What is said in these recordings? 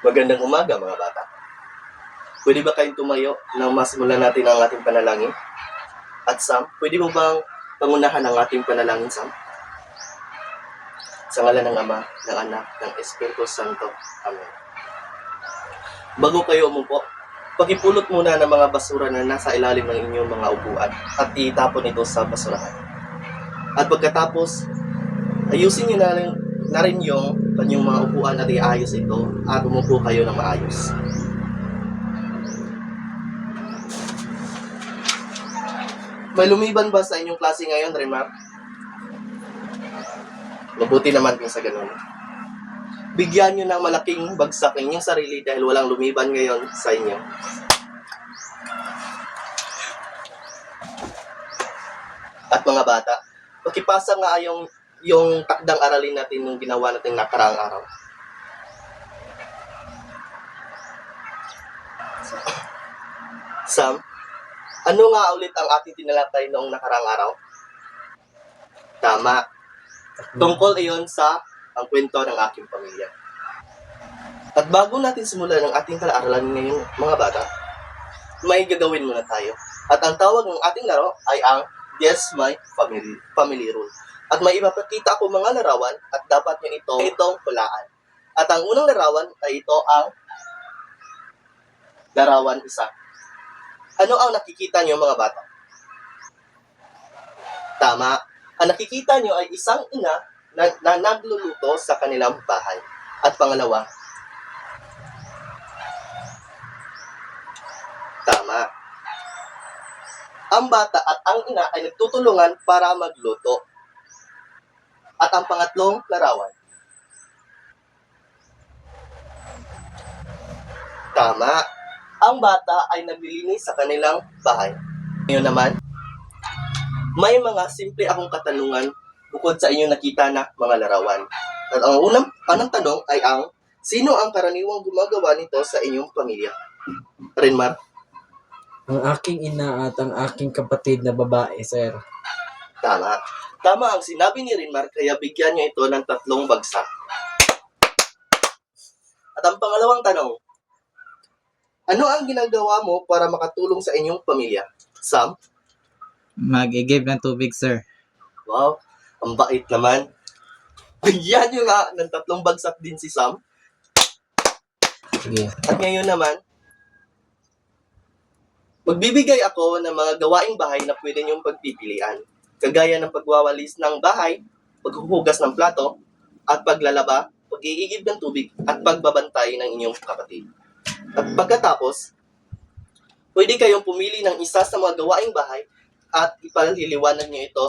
Magandang umaga mga bata. Pwede ba kayong tumayo nang masimulan natin ang ating panalangin? At Sam, pwede mo bang pangunahan ang ating panalangin, Sam? Sa ngalan ng Ama, ng Anak, ng Espiritu Santo. Amen. Bago kayo umupo, pakipulot muna ng mga basura na nasa ilalim ng inyong mga upuan at itapon ito sa basurahan. At pagkatapos, ayusin niyo na rin yung kanyang mga upuan at iayos ito at umupo kayo ng maayos. May lumiban ba sa inyong klase ngayon, Remar? Mabuti naman kung sa ganun. Bigyan nyo ng malaking bagsak ng inyong sarili dahil walang lumiban ngayon sa inyo. At mga bata, pakipasa nga yung takdang aralin natin nung ginawa natin nakaraang araw. Sam, ano nga ulit ang ating tinalakay noong nakaraang araw? Tama. Tungkol iyon sa ang kwento ng aking pamilya. At bago natin simulan ang ating pag-aaralan ngayon, mga bata, may gagawin muna tayo. At ang tawag ng ating laro ay ang Guess My Family Rule. At may ipapakita ako mga larawan at dapat nyo itong hulaan. At ang unang larawan ay ito ang larawan isa. Ano ang nakikita nyo mga bata? Tama. Ang nakikita nyo ay isang ina na nagluluto sa kanilang bahay. At pangalawa, tama. Ang bata at ang ina ay nagtutulungan para magluto. At ang pangatlong larawan, tama. Ang bata ay naglilinis sa kanilang bahay. Ngayon naman, may mga simple akong katanungan bukod sa inyong nakita na mga larawan. At ang unang tanong ay sino ang karaniwang gumagawa nito sa inyong pamilya? Renmar? Ang aking ina at ang aking kapatid na babae, sir. Tama. Tama ang sinabi ni Renmar, kaya bigyan niya ito ng 3 bagsak. At ang pangalawang tanong, ano ang ginagawa mo para makatulong sa inyong pamilya? Sam? Mag-i-give ng tubig, sir. Wow, ang bait naman. Bigyan niyo nga ng 3 bagsak din si Sam. Sige. At ngayon naman, magbibigay ako ng mga gawaing bahay na pwede niyong pagpipilian. Kagaya ng pagwawalis ng bahay, paghuhugas ng plato, at paglalaba, pag-iigib ng tubig, at pagbabantay ng inyong kapatid. At pagkatapos, pwede kayong pumili ng isa sa mga gawaing bahay at ipaliliwanag niyo ito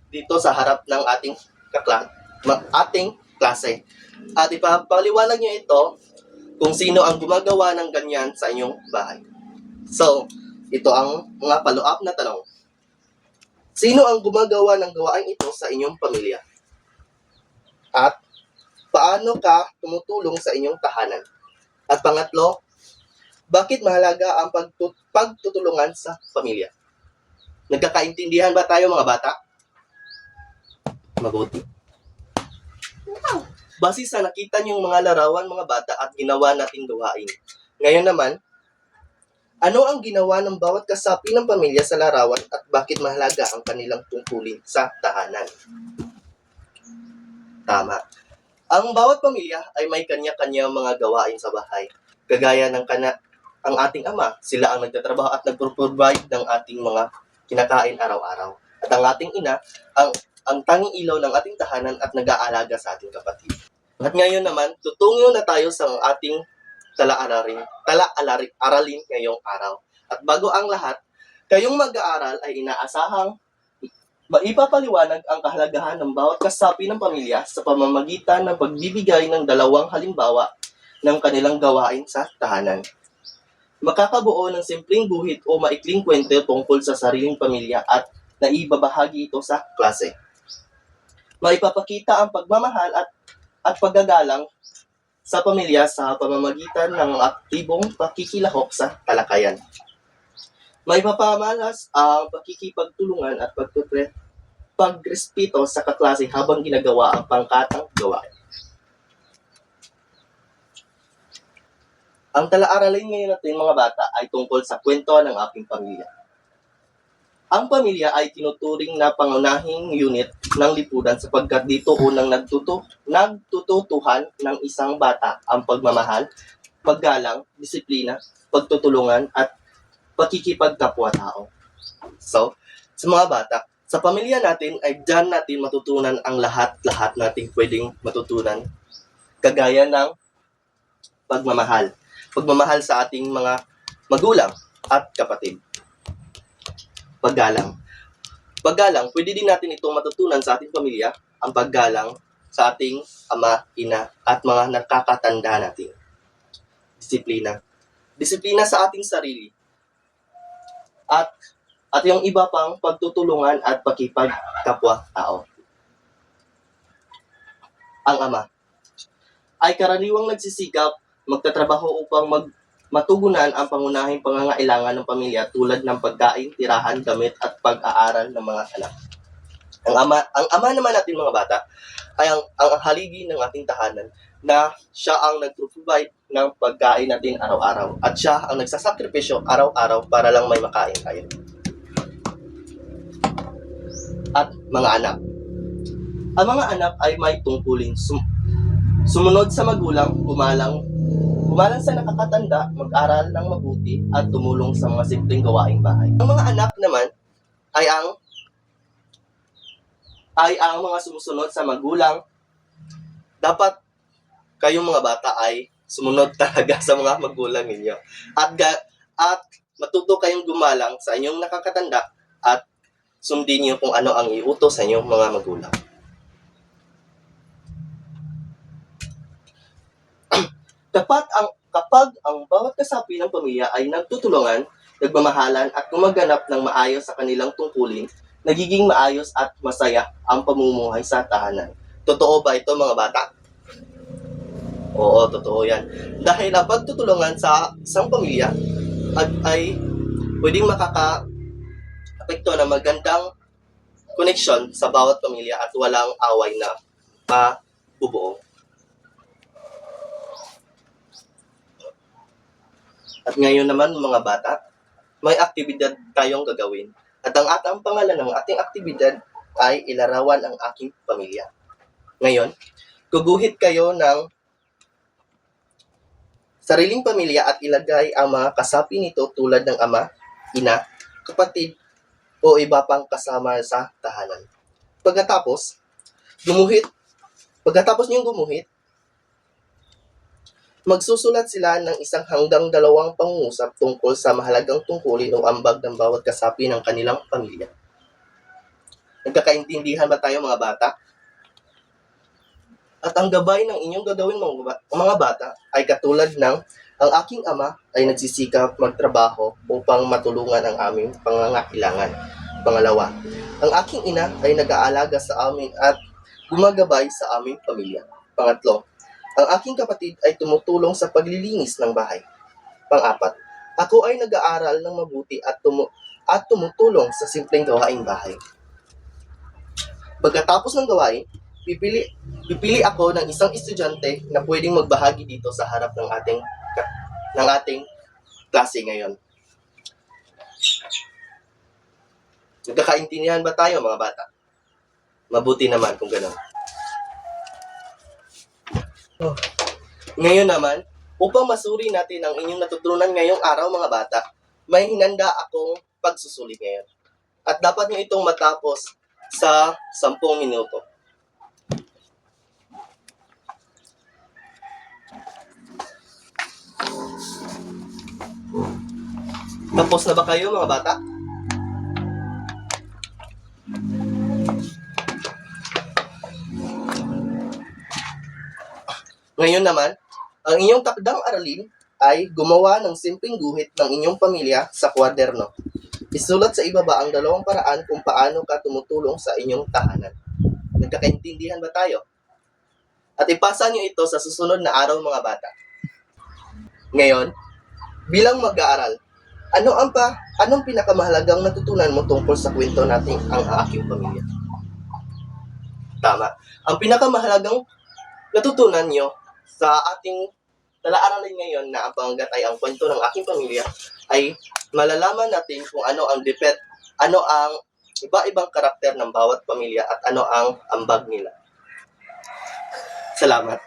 dito sa harap ng ating klase. At ipapaliwanag niyo ito kung sino ang gumagawa ng ganyan sa inyong bahay. So, ito ang mga follow-up na tanong. Sino ang gumagawa ng gawain ito sa inyong pamilya? At paano ka tumutulong sa inyong tahanan? At pangatlo, bakit mahalaga ang pagtutulungan sa pamilya? Nagkakaintindihan ba tayo mga bata? Mabuti. Base sa nakita niyong mga larawan mga bata at ginawa nating gawain. Ngayon naman, ano ang ginawa ng bawat kasapi ng pamilya sa larawan at bakit mahalaga ang kanilang tungkulin sa tahanan? Tama. Ang bawat pamilya ay may kanya-kanya mga gawain sa bahay. Kagaya ng ang ating ama, sila ang nagtatrabaho at nagpro-provide ng ating mga kinakain araw-araw. At ang ating ina, ang tanging ilaw ng ating tahanan at nag-aalaga sa ating kapatid. At ngayon naman, tutungo na tayo sa ating aralin ngayong araw. At bago ang lahat, kayong mag-aaral ay inaasahang maipapaliwanag ang kahalagahan ng bawat kasapi ng pamilya sa pamamagitan ng pagbibigay ng 2 halimbawa ng kanilang gawain sa tahanan. Makakabuo ng simpleng guhit o maikling kwento tungkol sa sariling pamilya at naibabahagi ito sa klase. Maipapakita ang pagmamahal at paggagalang sa pamilya sa pamamagitan ng aktibong pakikilahok sa talakayan. Maipapamalas ang pakikipagtulungan at pagrespeto sa kaklase habang ginagawa ang pangkatang gawain. Ang tala-aralin ngayon natin mga bata ay tungkol sa kwento ng aking pamilya. Ang pamilya ay tinuturing na pangunahing unit ng lipunan sapagkat dito unang nagtututuhan ng isang bata ang pagmamahal, paggalang, disiplina, pagtutulungan at pakikipagkapwa-tao. So, sa mga bata, sa pamilya natin ay dyan natin matutunan ang lahat-lahat nating pwedeng matutunan. Kagaya ng pagmamahal. Pagmamahal sa ating mga magulang at kapatid. Paggalang. Paggalang, pwede din natin itong matutunan sa ating pamilya, ang paggalang sa ating ama, ina, at mga nakakatanda natin. Disiplina. Disiplina sa ating sarili. At yung iba pang pagtutulungan at pakipagkapwa-tao. Ang ama ay karaniwang nagsisikap, magtatrabaho upang matugunan ang pangunahing pangangailangan ng pamilya tulad ng pagkain, tirahan, damit at pag-aaral ng mga anak. Ang ama naman natin mga bata ay ang haligi ng ating tahanan na siya ang nag-provide ng pagkain natin araw-araw at siya ang nagsasakripisyo araw-araw para lang may makain tayo. At mga anak. Ang mga anak ay may tungkulin sumunod sa magulang, gumalang sa nakakatanda, mag-aral ng mabuti at tumulong sa mga simpleng gawaing bahay. Ang mga anak naman ay ang mga sumusunod sa magulang. Dapat kayong mga bata ay sumunod talaga sa mga magulang ninyo. At matuto kayong gumalang sa inyong nakakatanda at sundin niyo kung ano ang iutos sa inyong mga magulang. Kapag ang bawat kasapi ng pamilya ay nagtutulungan, nagmamahalan at gumaganap ng maayos sa kanilang tungkulin, nagiging maayos at masaya ang pamumuhay sa tahanan. Totoo ba ito mga bata? Oo, totoo yan. Dahil ang pagtutulungan sa isang pamilya ay pwedeng makaka-apekto ng magandang koneksyon sa bawat pamilya at walang away na mabubuo. At ngayon naman mga bata, may aktibidad tayong gagawin. At ang pangalan ng ating aktibidad ay ilarawan ang aking pamilya. Ngayon, guguhit kayo ng sariling pamilya at ilagay ang mga kasapi nito tulad ng ama, ina, kapatid, o iba pang kasama sa tahanan. Pagkatapos niyong gumuhit, magsusulat sila ng 1 hanggang 2 pangungusap tungkol sa mahalagang tungkulin o ambag ng bawat kasapi ng kanilang pamilya. Nagkakaintindihan ba tayo mga bata? At ang gabay ng inyong gagawin mga bata ay katulad ng ang aking ama ay nagsisikap magtrabaho upang matulungan ang aming pangangailangan. Pangalawa, ang aking ina ay nag-aalaga sa amin at gumagabay sa aming pamilya. Pangatlo, ang aking kapatid ay tumutulong sa paglilinis ng bahay. Pang-apat, ako ay nag-aaral ng mabuti at tumutulong sa simpleng gawaing bahay. Pagkatapos ng gawain, pipili ako ng isang estudyante na pwedeng magbahagi dito sa harap ng ating klase ngayon. Nagkakaintindihan ba tayo mga bata? Mabuti naman kung gano'n. Ngayon naman, upang masuri natin ang inyong natutunan ngayong araw mga bata, may hinanda akong pagsusulit ngayon. At dapat nyo itong matapos sa 10 minuto. Tapos na ba kayo mga bata? Ngayon naman, ang inyong takdang aralin ay gumawa ng simpleng guhit ng inyong pamilya sa kwaderno. Isulat sa ibaba ang 2 paraan kung paano ka tumutulong sa inyong tahanan. Nagkakaintindihan ba tayo? At ipasa niyo ito sa susunod na araw mga bata. Ngayon, bilang mag-aaral, anong pinakamahalagang natutunan mo tungkol sa kwento nating ang aking pamilya? Tama. Ang pinakamahalagang natutunan nyo sa ating Tala-aralin ngayon na ang panggat ay ang kwento ng aking pamilya ay malalaman natin kung ano ang iba-ibang karakter ng bawat pamilya at ano ang ambag nila. Salamat.